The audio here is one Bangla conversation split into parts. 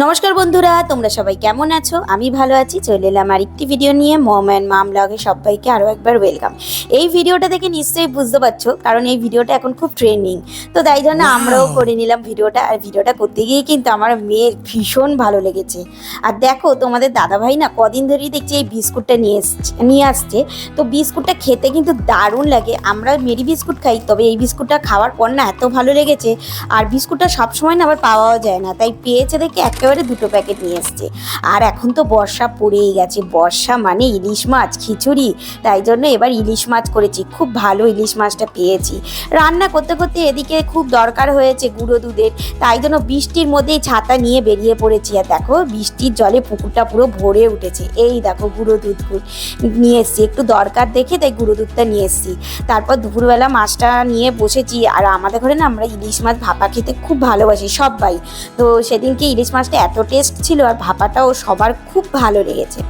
নমস্কার বন্ধুরা, তোমরা সবাই কেমন আছো? আমি ভালো আছি। চলে এলাম আরেকটি ভিডিও নিয়ে। মম অ্যান্ড মাম ব্লগে সবাইকে আরও একবার ওয়েলকাম। এই ভিডিওটা দেখে নিশ্চয়ই বুঝতে পারছো, কারণ এই ভিডিওটা এখন খুব ট্রেন্ডিং। তো তাই জন্য আমরাও করে নিলাম ভিডিওটা। আর ভিডিওটা করতে গিয়ে কিন্তু আমার মেয়ের ভীষণ ভালো লেগেছে। আর দেখো, তোমাদের দাদাভাই না কদিন ধরেই দেখছি এই বিস্কুটটা নিয়ে আসছে। তো বিস্কুটটা খেতে কিন্তু দারুণ লাগে। আমরা মেরি বিস্কুট খাই, তবে এই বিস্কুটটা খাওয়ার পর না এত ভালো লেগেছে। আর বিস্কুটটা সবসময় না আবার পাওয়াও যায় না, তাই পেয়েছে দেখে একেবারে 2টো প্যাকেট নিয়ে এসছে। আর এখন তো বর্ষা পড়েই গেছে, বর্ষা মানে ইলিশ মাছ খিচুড়ি, তাই জন্য এবার ইলিশ মাছ করেছি। খুব ভালো ইলিশ মাছটা পেয়েছি। রান্না করতে করতে এদিকে খুব দরকার হয়েছে গুঁড়ো দুধের, তাই জন্য বৃষ্টির মধ্যেই ছাতা নিয়ে বেরিয়ে পড়েছি। আর দেখো, বৃষ্টির জলে পুকুরটা পুরো ভরে উঠেছে। এই দেখো, গুঁড়ো দুধ নিয়ে এসছি, একটু দরকার দেখে তাই গুঁড়ো দুধটা নিয়ে এসছি। তারপর দুপুরবেলা মাছটা নিয়ে বসেছি। আর আমাদের ঘরে না আমরা ইলিশ মাছ ভাপা খেতে খুব ভালোবাসি সবাই। তো সেদিনকে ইলিশ মাছটা এত টেস্ট ছিল, আর ভাপাটাও সবার খুব ভালো লেগেছে।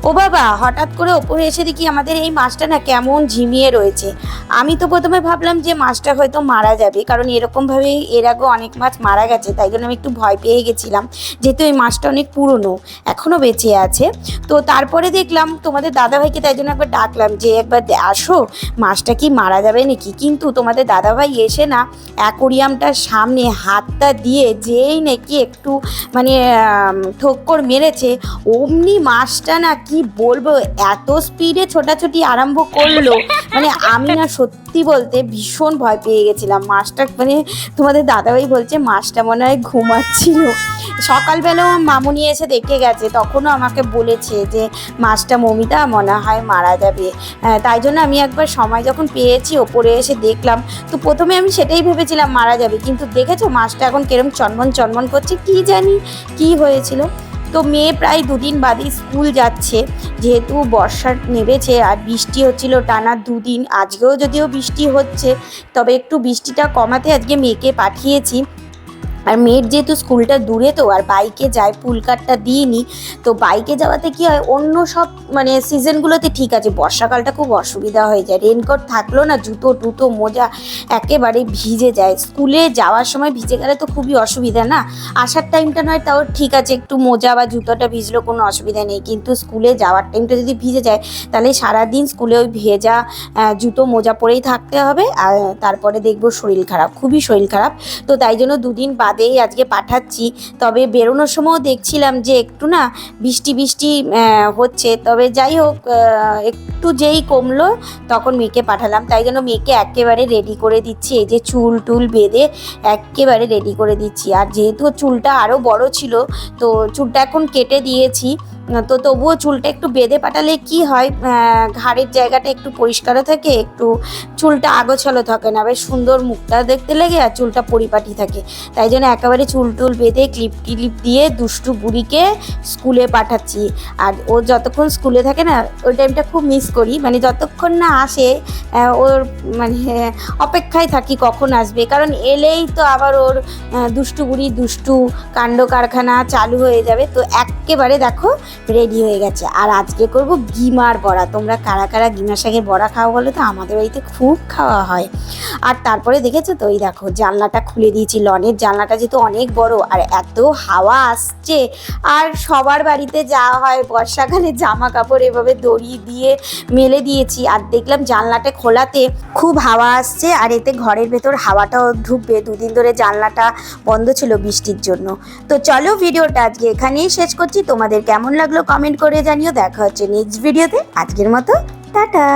ও বাবা, হঠাৎ করে ওপরে এসে দেখি আমাদের এই মাছটা না কেমন ঝিমিয়ে রয়েছে। আমি তো প্রথমে ভাবলাম যে মাছটা হয়তো মারা যাবে, কারণ এরকমভাবে এর আগে অনেক মাছ মারা গেছে, তাই জন্য আমি একটু ভয় পেয়ে গেছিলাম, যেহেতু এই মাছটা অনেক পুরনো, এখনও বেঁচে আছে। তো তারপরে দেখলাম তোমাদের দাদাভাইকে, তাই জন্য একবার ডাকলাম যে একবার আসো, মাছটা কি মারা যাবে নাকি। কিন্তু তোমাদের দাদাভাই এসে না অ্যাকোরিয়ামটার সামনে হাতটা দিয়ে যেই নাকি একটু মানে ঠোক্কর মেরেছে, অমনি মাছটা না কি বলবো এত স্পিডে ছোটাছুটি আরম্ভ করলো, মানে আমি না সত্যি বলতে ভীষণ ভয় পেয়ে গেছিলাম। মাছটা মানে তোমাদের দাদাভাই বলছে মাছটা মনে হয় ঘুমাচ্ছিল। সকালবেলাও মামুনি এসে দেখে গেছে, তখনও আমাকে বলেছে যে মাছটা মমিতা মনে হয় মারা যাবে। তাই জন্য আমি একবার সময় যখন পেয়েছি ওপরে এসে দেখলাম। তো প্রথমে আমি সেটাই ভেবেছিলাম মারা যাবে, কিন্তু দেখেছো মাছটা এখন কিরম চনমন চনমন করছে, কি জানি কি হয়েছিল। তো মেয়ে প্রায় 2 দিন বাদে স্কুল যাচ্ছে, যেহেতু বর্ষা নেমেছে আর বৃষ্টি হচ্ছিল টানা 2 দিন। আজকেও যদিও বৃষ্টি হচ্ছে, তবে একটু বৃষ্টিটা কমাতে আজকে মেয়েকে পাঠিয়েছি। আর মেয়ের যেহেতু স্কুলটা দূরে, তো আর বাইকে যায়, পুল কার্ডটা দিইনি। তো বাইকে যাওয়াতে কি হয়, অন্য সব মানে সিজনগুলোতে ঠিক আছে, বর্ষাকালটা খুব অসুবিধা হয়ে যায়। রেনকোট থাকলেও না জুতো টুতো মোজা একেবারে ভিজে যায়। স্কুলে যাওয়ার সময় ভিজে গেলে তো খুবই অসুবিধা না। আসার টাইমটা নয় তাও ঠিক আছে, একটু মোজা বা জুতোটা ভিজলো কোনো অসুবিধা নেই, কিন্তু স্কুলে যাওয়ার টাইমটা যদি ভিজে যায় তাহলে সারাদিন স্কুলে ওই ভেজা জুতো মোজা পরেই থাকতে হবে। আর তারপরে দেখবো শরীর খারাপ, খুবই শরীর খারাপ। তো তাই জন্য 2 দিন বাদেই আজকে পাঠাচ্ছি। তবে বেরোনোর সময়ও দেখছিলাম যে একটু না বৃষ্টি বৃষ্টি হচ্ছে, তবে যাই হোক একটু যেই কমলো তখন মেয়েকে পাঠালাম। তাই জন্য মেয়েকে একেবারে রেডি করে দিচ্ছি, এই যে চুল টুল বেঁধে একেবারে রেডি করে দিচ্ছি। আর যেহেতু চুলটা আরও বড় ছিল, তো চুলটা এখন কেটে দিয়েছি। তো তবুও চুলটা একটু বেঁধে পাঠালে কি হয়, ঘাড়ের জায়গাটা একটু পরিষ্কারও থাকে, একটু চুলটা আগোছালো থাকে না, বেশ সুন্দর মুখটা দেখতে লাগে আর চুলটা পরিপাটি থাকে। তাই জন্য একেবারে চুল টুল বেঁধে ক্লিপ ক্লিপ দিয়ে দুষ্টু বুড়িকে স্কুলে পাঠাচ্ছি। আর ও যতক্ষণ স্কুলে থাকে না ওই টাইমটা খুব মিস করি, মানে যতক্ষণ না আসে ওর মানে অপেক্ষায় থাকি কখন আসবে, কারণ এলেই তো আবার ওর দুষ্টু বুড়ি দুষ্টু কাণ্ড কারখানা চালু হয়ে যাবে। তো একেবারে দেখো রেডি হয়ে গেছে। আর আজকে করব গিমার বড়া। তোমরা কারা কারা গিমার শাকের বড়া খাও বলো তো? আমাদের বাড়িতে খুব খাওয়া হয়। আর তারপরে দেখেছো তো, ওই দেখো জানলাটা খুলে দিয়েছি, লনের জানলাটা যেহেতু অনেক বড় আর এত হাওয়া আসছে। আর সবার বাড়িতে যাওয়া হয় বর্ষাকালে জামা কাপড় এভাবে দড়ি দিয়ে মেলে দিয়েছি, আর দেখলাম জানলাটা খোলাতে খুব হাওয়া আসছে, আর এতে ঘরের ভেতর হাওয়াটাও ঢুকবে। 2 দিন ধরে জানলাটা বন্ধ ছিল বৃষ্টির জন্য। তো চলো, ভিডিওটা আজকে এখানেই শেষ করছি। তোমাদের কেমন লাগলো কমেন্ট করে জানিও। দেখা হচ্ছে নেক্সট ভিডিওতে। আজকের মতো টাটা।